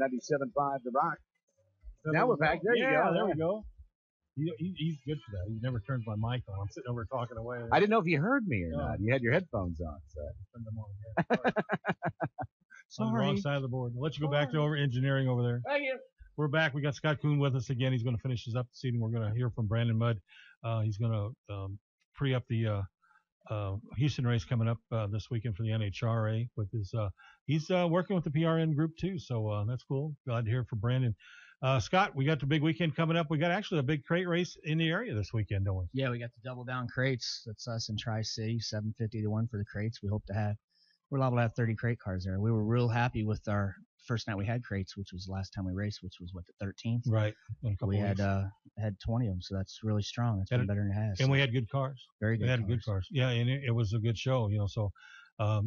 97.5 The Rock. Now we're back. There you go. There we go. He's good for that. He never turns my mic on. I'm sitting over talking away. I didn't know if you heard me or not. You had your headphones on. So. Turn them on. Sorry. On the wrong side of the board. I'll let you go back to engineering over there. Thank you. We're back. We got Scott Kuhn with us again. He's going to finish this up this evening. We're going to hear from Brandon Mudd. He's going to pre-up the Houston race coming up this weekend for the NHRA. With his, he's working with the PRN group too, so that's cool. Glad to hear from Brandon. Scott, we got the big weekend coming up. We got actually a big crate race in the area this weekend, don't we? Yeah, we got the double down crates. That's us in Tri-City, $750 to 1 for the crates. We're liable to have 30 crate cars there. We were real happy with our first night we had crates, which was the last time we raced, which was the 13th. Right. We had 20 of them, so that's really strong. It's been better than it has. And we had good cars. Very good. We had good cars. Yeah, and it was a good show, So,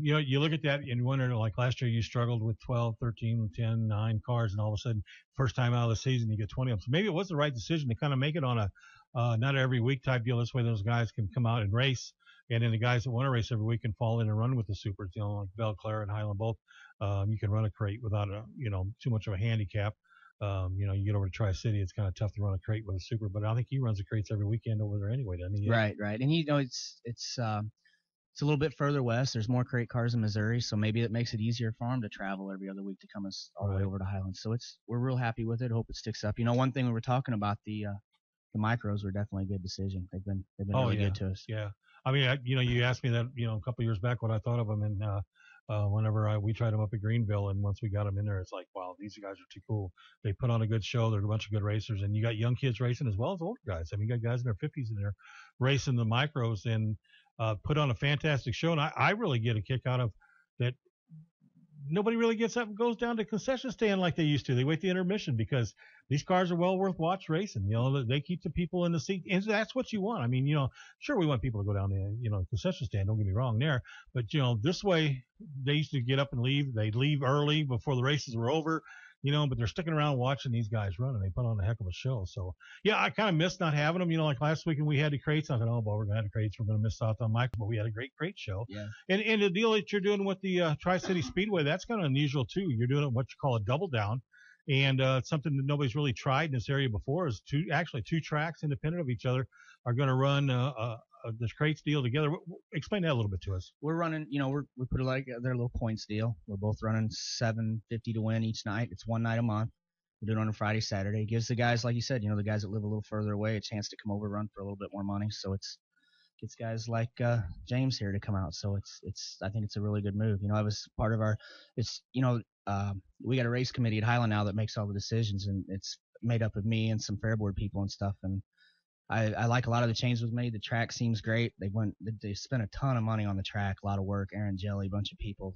you look at that and you wonder, like last year you struggled with 12, 13, 10, 9 cars, and all of a sudden, first time out of the season, you get 20 of them. So maybe it was the right decision to kind of make it on a not every week type deal. This way those guys can come out and race. And then the guys that want to race every week can fall in and run with the supers, like Belclair and Highland both. You can run a crate without too much of a handicap. You get over to Tri-City, it's kind of tough to run a crate with a super, but I think he runs the crates every weekend over there anyway, doesn't he? Right. And it's a little bit further west. There's more crate cars in Missouri, so maybe it makes it easier for him to travel every other week to come all the way over to Highland. So we're real happy with it. Hope it sticks up. One thing we were talking about, the micros were definitely a good decision. They've been really good to us. Yeah. I mean, you asked me that, a couple of years back what I thought of them, and whenever we tried them up at Greenville, and once we got them in there, it's like, wow, these guys are too cool. They put on a good show. They're a bunch of good racers, and you got young kids racing as well as older guys. I mean, you got guys in their 50s in there racing the micros and put on a fantastic show. And I really get a kick out of that. Nobody really gets up and goes down to concession stand like they used to. They wait the intermission because these cars are well worth watch racing. They keep the people in the seat, and that's what you want. I mean, sure we want people to go down the concession stand. Don't get me wrong there, but this way they used to get up and leave. They'd leave early before the races were over. But they're sticking around watching these guys run, and they put on a heck of a show. So, yeah, I kind of missed not having them. Like last weekend we had the crates. I thought, we're going to have the crates. We're going to miss out on Michael, but we had a great crate show. Yeah. And the deal that you're doing with the Tri-City Speedway, that's kind of unusual, too. You're doing what you call a double down, and it's something that nobody's really tried in this area before is two tracks independent of each other are going to run this crates deal together. Explain that a little bit to us. We're running, we put it like their little points deal. We're both running $750 to win each night. It's one night a month. We do it on a Friday, Saturday. It gives the guys, like you said, the guys that live a little further away a chance to come over, run for a little bit more money. So gets guys like James here to come out. So I think it's a really good move. I was part of we got a race committee at Highland now that makes all the decisions, and it's made up of me and some Fairboard people and stuff. And I like a lot of the changes was made. The track seems great. They spent a ton of money on the track, a lot of work. Aaron Jelly, a bunch of people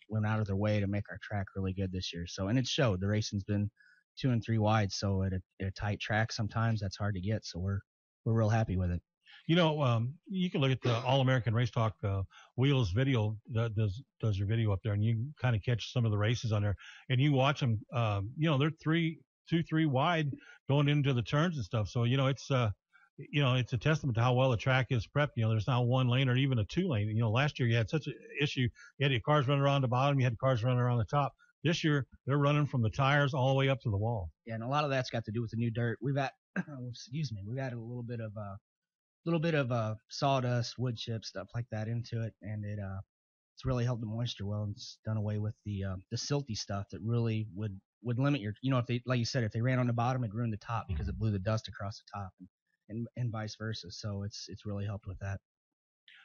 went out of their way to make our track really good this year. So, and it showed. The racing's been 2 and 3 wide. So at a tight track, sometimes that's hard to get. So we're real happy with it. You can look at the All-American Race Talk Wheels video that does your video up there, and you kind of catch some of the races on there, and you watch them. They're 2-3 wide going into the turns and stuff. So it's a testament to how well the track is prepped. There's not one lane or even a 2 lane. Last year you had such an issue. You had your cars running around the bottom. You had cars running around the top. This year they're running from the tires all the way up to the wall. Yeah, and a lot of that's got to do with the new dirt. We've added a little bit of sawdust, wood chip, stuff like that into it, and it's really helped the moisture well. And it's done away with the silty stuff that really would limit your. If they, like you said, if they ran on the bottom, it'd ruin the top because it blew the dust across the top. And vice versa. So it's really helped with that.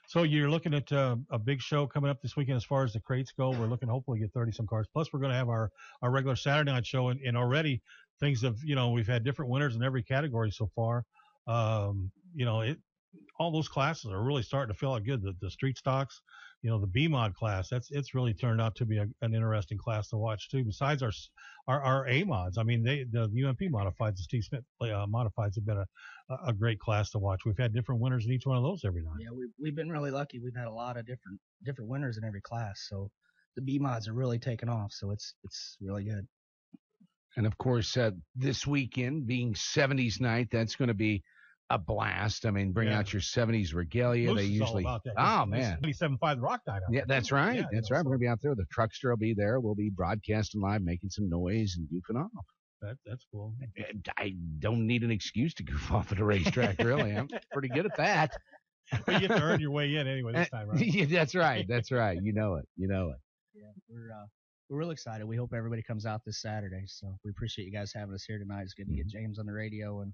So you're looking at a big show coming up this weekend as far as the crates go. We're looking hopefully get 30-some cars. Plus we're going to have our regular Saturday night show. And already things have, we've had different winners in every category so far. All those classes are really starting to fill out good. The street stocks, the B-Mod class, it's really turned out to be an interesting class to watch too. Besides our A-Mods, I mean, the UMP Modifieds, the Steve Smith Modifieds have been a great class to watch. We've had different winners in each one of those every night. Yeah, we've been really lucky. We've had a lot of different winners in every class. So the B-Mods are really taken off. So it's really good. And of course, this weekend being 70s night, that's going to be a blast. I mean, bring out your 70s regalia. Moose they is usually, all about that. oh man, 27.5 the Rock Night. Yeah, that's right. That's right. We're gonna be out there. The truckster will be there. We'll be broadcasting live, making some noise and goofing off. That's cool. I don't need an excuse to goof off at a racetrack. Really, I'm pretty good at that. Well, you get to earn your way in anyway this time, right? Yeah, that's right. That's right. You know it. Yeah, we're real excited. We hope everybody comes out this Saturday. So we appreciate you guys having us here tonight. It's good to get James on the radio and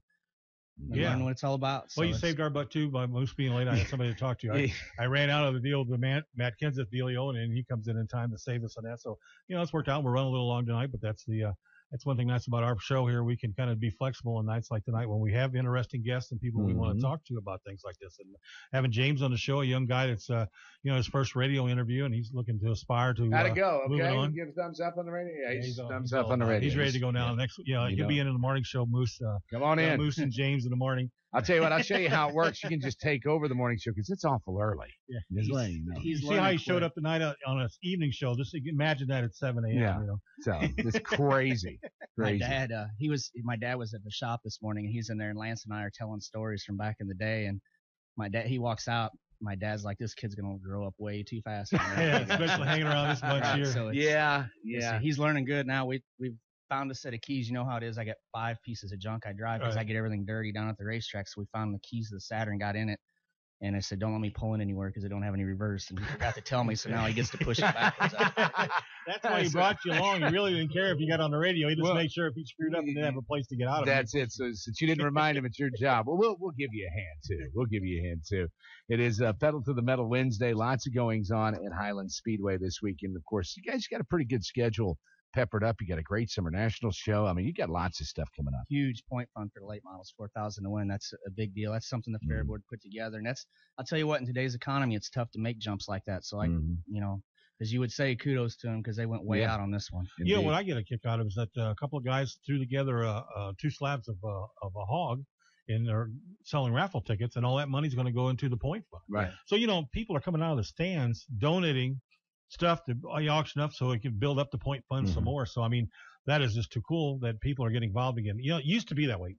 learn what it's all about. So well, you saved our butt too by Moose being late. I had somebody to talk to. I ran out of the deal with the Matt Kenseth dealio, and he comes in time to save us on that. So it's worked out. We're running a little long tonight, but that's one thing nice about our show here. We can kind of be flexible on nights like tonight when we have interesting guests and people we want to talk to about things like this. And having James on the show, a young guy that's his first radio interview, and he's looking to aspire to gotta go. Okay, give a thumbs up on the radio. Yeah, he's thumbs up on the radio. He's ready to go now. Next, he'll be in the morning show. Moose, come on in. Moose and James in the morning. I'll tell you what. I'll show you how it works. You can just take over the morning show because it's awful early. Yeah, you see how he showed up tonight on an evening show. Just imagine that at 7 a.m. Yeah, so it's crazy. My dad was at the shop this morning, and he's in there, and Lance and I are telling stories from back in the day. And he walks out. My dad's like, this kid's gonna grow up way too fast. Yeah, especially hanging around this bunch here. So yeah. He's learning good now. We've found a set of keys. You know how it is. I got 5 pieces of junk I drive because I get everything dirty down at the racetrack. So we found the keys to the Saturn, got in it, and I said, don't let me pull in anywhere because I don't have any reverse. And he forgot to tell me, so now he gets to push it backwards. That's why he brought you along. He really didn't care if you got on the radio. He just made sure if he screwed up and didn't have a place to get out of. That's it. So since you didn't remind him, it's your job. Well, we'll give you a hand too. It is Pedal to the Metal Wednesday. Lots of goings on at Highland Speedway this weekend. Of course, you guys got a pretty good schedule peppered up. You got a great Summer Nationals show. I mean, you got lots of stuff coming up. Huge point fund for the late models, 4,000 to win. That's a big deal. That's something the fair board put together. And I'll tell you what, in today's economy, it's tough to make jumps like that. So as you would say, kudos to them because they went way out on this one. Indeed. What I get a kick out of is that a couple of guys threw together 2 slabs of a hog, and they're selling raffle tickets, and all that money's going to go into the point fund. Right. So people are coming out of the stands donating stuff to auction up so it can build up the point fund some more. So I mean, that is just too cool that people are getting involved again. It used to be that way.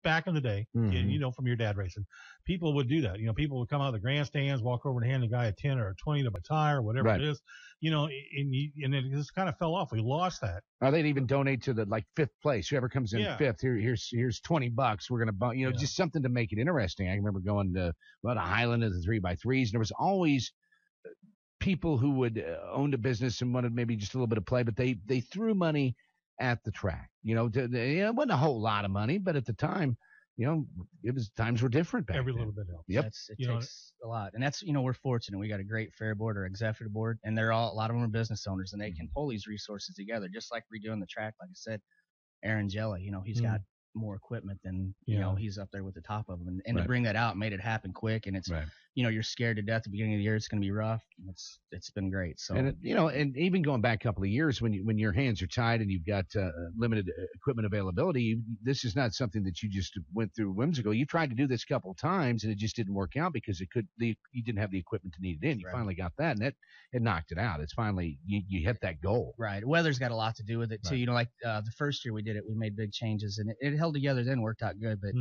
Back in the day, from your dad racing, people would do that. People would come out of the grandstands, walk over and hand the guy a 10 or a 20 to buy a tire or whatever it is. And it just kind of fell off. We lost that. Or they'd even donate to the 5th place. Whoever comes in 5th, here's $20. We're gonna just something to make it interesting. I remember going to Highland as the 3x3s, and there was always people who would owned a business and wanted maybe just a little bit of play, but they threw money at the track. It wasn't a whole lot of money, but at the time, it was times were different back Every then. little bit helps. Yep. It takes a lot. And that's, we're fortunate. We got a great fair board or executive board, and a lot of them are business owners, and they can pull these resources together, just like redoing the track. Like I said, Aaron Jella, he's got more equipment than, he's up there with the top of them. And to bring that out made it happen quick. And it's, you're scared to death at the beginning of the year. It's going to be rough. It's been great. So, and and even going back a couple of years when your hands are tied and you've got limited equipment availability, this is not something that you just went through whimsical. You tried to do this a couple of times and it just didn't work out because you didn't have the equipment to need it in. You finally got that, and it knocked it out. It's finally, you hit that goal. Right. Weather's got a lot to do with it too. The first year we did it, we made big changes and it held together then, worked out good. But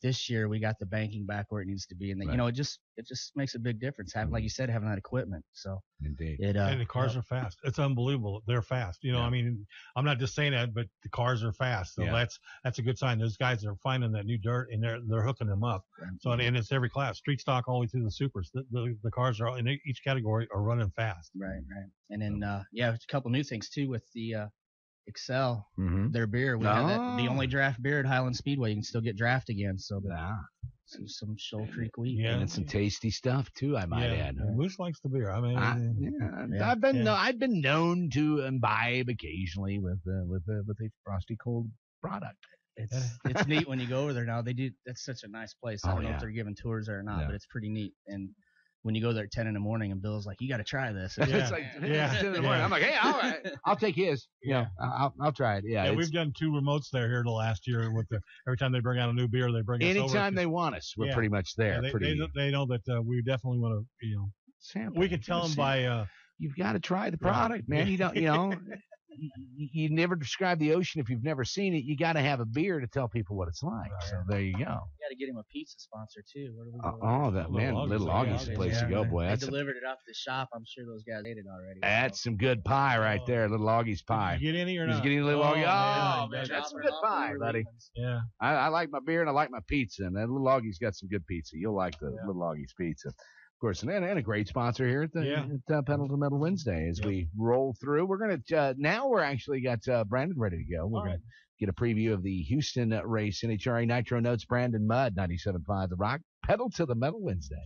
this year we got the banking back where it needs to be, and it just makes a big difference having, like you said, having that equipment. So indeed, and the cars are fast. It's unbelievable. They're fast. I mean, I'm not just saying that, but the cars are fast. So that's a good sign. Those guys are finding that new dirt and they're hooking them up. So and it's every class, street stock all the way through the supers. The cars are in each category are running fast. Right. And then a couple new things too with the Excel, their beer. We have the only draft beer at Highland Speedway. You can still get draft again. So some Shoal Creek wheat. Yeah, and some tasty stuff too, I might add. Moose likes the beer. I mean, I've been known to imbibe occasionally with a frosty cold product. It's neat when you go over there now. They do. That's such a nice place. I don't know if they're giving tours there or not, but it's pretty neat. And when you go there at 10 in the morning and Bill's like, you got to try this. It's like 10 in the morning. I'm like, hey, all right, I'll take his. I'll try it. Yeah, we've done 2 remotes there here the last year. Every time they bring out a new beer, they bring us over. Anytime they want us, we're pretty much there. They know that we definitely want to, sample. We can tell them by. You've got to try the product, man. You don't, you never describe the ocean if you've never seen it. You got to have a beer to tell people what it's like. Right. So there you go. You got to get him a pizza sponsor too. Where do we go? That man, Little Augie's the place to go, boy. They delivered it off the shop. I'm sure those guys ate it already. That's some good pie right there, Little Augie's pie. Did you get any or not? Did you get any Little Augie? Oh, man, that's some good pie, buddy. Yeah. I like my beer and I like my pizza, and that Little Augie's got some good pizza. You'll like the Little Augie's pizza. Of course, and a great sponsor here at Pedal to Metal Wednesday as we roll through. We're going to, now we're actually got Brandon ready to go. We're going to get a preview of the Houston race, NHRA Nitro Notes, Brandon Mudd, 97.5 The Rock, Pedal to the Metal Wednesday.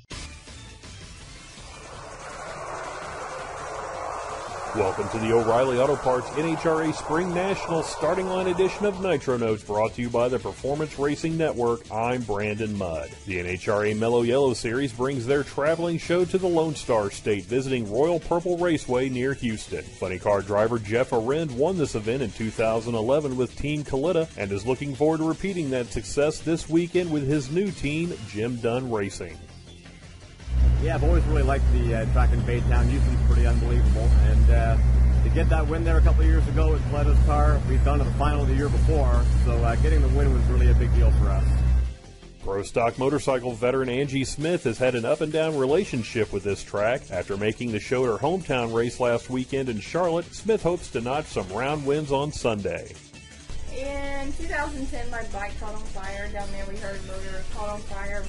Welcome to the O'Reilly Auto Parts NHRA Spring National Starting Line Edition of Nitro Notes, brought to you by the Performance Racing Network. I'm Brandon Mudd. The NHRA Mellow Yellow Series brings their traveling show to the Lone Star State, visiting Royal Purple Raceway near Houston. Funny car driver Jeff Arend won this event in 2011 with Team Kalita and is looking forward to repeating that success this weekend with his new team, Jim Dunn Racing. Yeah, I've always really liked the track in Baytown. Houston's pretty unbelievable. And to get that win there a couple of years ago with Kalita's car, we've done to the final the year before. So getting the win was really a big deal for us. Pro Stock Motorcycle veteran Angie Smith has had an up-and-down relationship with this track. After making the show at her hometown race last weekend in Charlotte, Smith hopes to notch some round wins on Sunday. In 2010, my bike caught on fire. Down there we heard a motor caught on fire,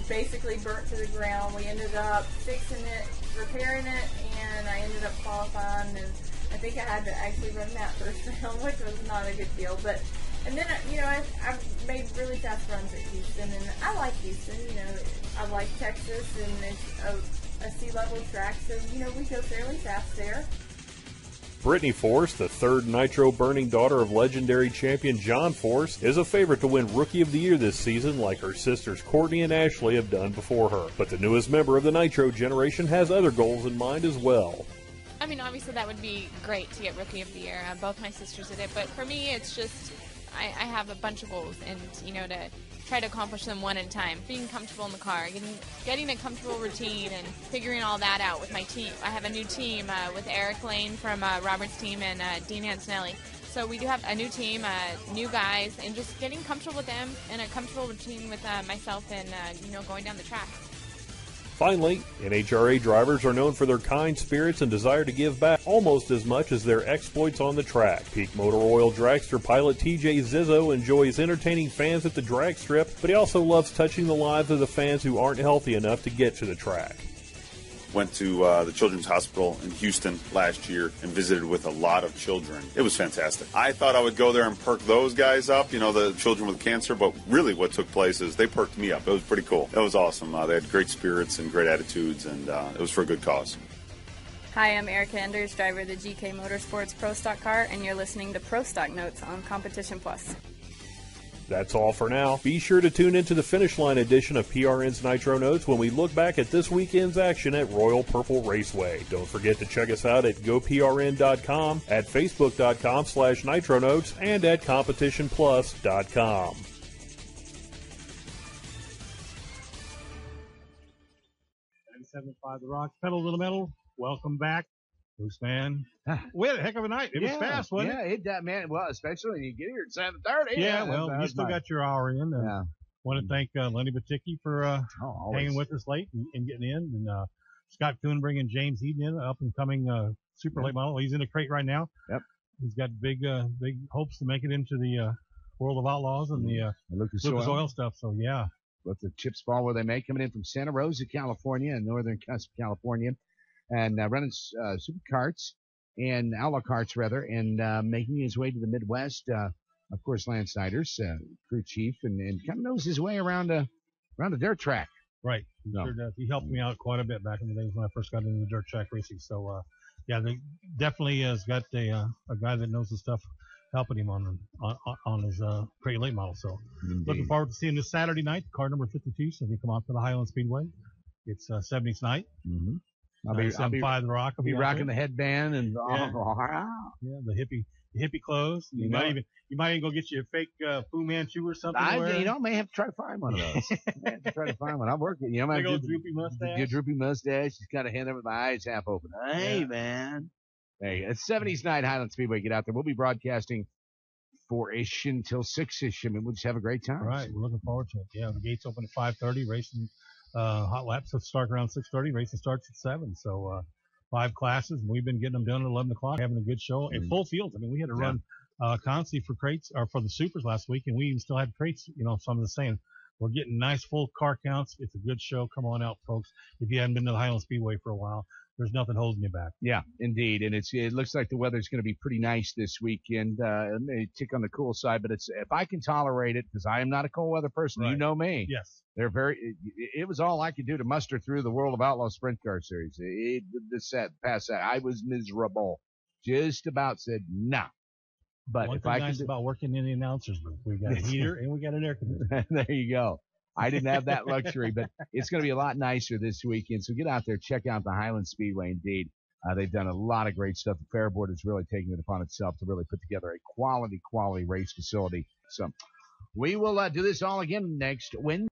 basically burnt to the ground. We ended up fixing it, repairing it, and I ended up qualifying, and I think I had to actually run that first round, which was not a good deal. And then, I've made really fast runs at Houston, and I like Houston. I like Texas, and it's a sea-level track, so, we go fairly fast there. Brittany Force, the third nitro-burning daughter of legendary champion John Force, is a favorite to win Rookie of the Year this season, like her sisters Courtney and Ashley have done before her. But the newest member of the Nitro generation has other goals in mind as well. I mean, obviously that would be great to get Rookie of the Year. Both my sisters did it, but for me, it's just I have a bunch of goals, and to try to accomplish them one at a time. Being comfortable in the car, getting a comfortable routine, and figuring all that out with my team. I have a new team with Eric Lane from Robert's team and Dean Antonelli. So we do have a new team, new guys, and just getting comfortable with them and a comfortable routine with myself and going down the track. Finally, NHRA drivers are known for their kind spirits and desire to give back almost as much as their exploits on the track. Peak Motor Oil dragster pilot TJ Zizzo enjoys entertaining fans at the drag strip, but he also loves touching the lives of the fans who aren't healthy enough to get to the track. Went to the Children's Hospital in Houston last year and visited with a lot of children. It was fantastic. I thought I would go there and perk those guys up, the children with cancer, but really what took place is they perked me up. It was pretty cool. It was awesome. They had great spirits and great attitudes, and it was for a good cause. Hi, I'm Erica Enders, driver of the GK Motorsports Pro Stock car, and you're listening to Pro Stock Notes on Competition Plus. That's all for now. Be sure to tune into the Finish Line edition of PRN's Nitro Notes when we look back at this weekend's action at Royal Purple Raceway. Don't forget to check us out at GoPRN.com, at Facebook.com/Nitro Notes, and at CompetitionPlus.com. $97.5 The Rock, Pedal to the Metal. Welcome back, Bruce, man. We had a heck of a night. It was fast, wasn't it? Yeah, man. Well, especially when you get here at 7:30. Yeah, well, you still got your hour in. And want to thank Lenny Baticki for hanging with us late and getting in. And Scott Kuhn bringing James Eden in, up and coming super late model. He's in a crate right now. Yep. He's got big hopes to make it into the World of Outlaws and the Lucas Oil stuff. So, yeah. Let the chips fall where they may. Coming in from Santa Rosa, California, and northern California, and running super karts and outlaw karts, rather, and making his way to the Midwest. Of course, Lance Snyder's crew chief, and kind of knows his way around a dirt track. Right. Sure does. He helped me out quite a bit back in the days when I first got into dirt track racing. So, they definitely has got a guy that knows the stuff helping him on his crate late model. So, looking forward to seeing this Saturday night, car number 52. So, if you come out to the Highland Speedway, it's 70th night. Mm-hmm. I'll be The Rock. I'll be rocking the headband and the hippie clothes. You might even go get you a fake Fu Manchu or something. May have to try to find one of those. I'm working. Big old droopy mustache. Your droopy mustache. He's got a hand over my eyes half open. Hey, man. Hey, it's 70s night, Highland Speedway. Get out there. We'll be broadcasting 4-ish until 6-ish. I mean, we'll just have a great time. Right. We're looking forward to it. Yeah, the gates open at 5:30. Racing hot laps will start around 6:30. Racing starts at 7. So 5 classes. We've been getting them done at 11 o'clock, having a good show. And full fields. I mean, we had to run constantly for crates or for the supers last week, and we even still had crates. You know, some of the same. We're getting nice full car counts. It's a good show. Come on out, folks. If you haven't been to the Highland Speedway for a while, there's nothing holding you back. Yeah, indeed. And it looks like the weather's going to be pretty nice this weekend. It may tick on the cool side, but if I can tolerate it, because I am not a cold weather person, you know me. Yes. It was all I could do to muster through the World of Outlaw Sprint Car Series. Past that, I was miserable. Just about said, nah. But One if thing I nice can about working in the announcers booth, we got a heater and we got an air conditioner. There you go. I didn't have that luxury, but it's going to be a lot nicer this weekend. So get out there, check out the Highland Speedway. Indeed, they've done a lot of great stuff. The Fair Board has really taken it upon itself to really put together a quality race facility. So we will do this all again next Wednesday.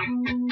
Bye.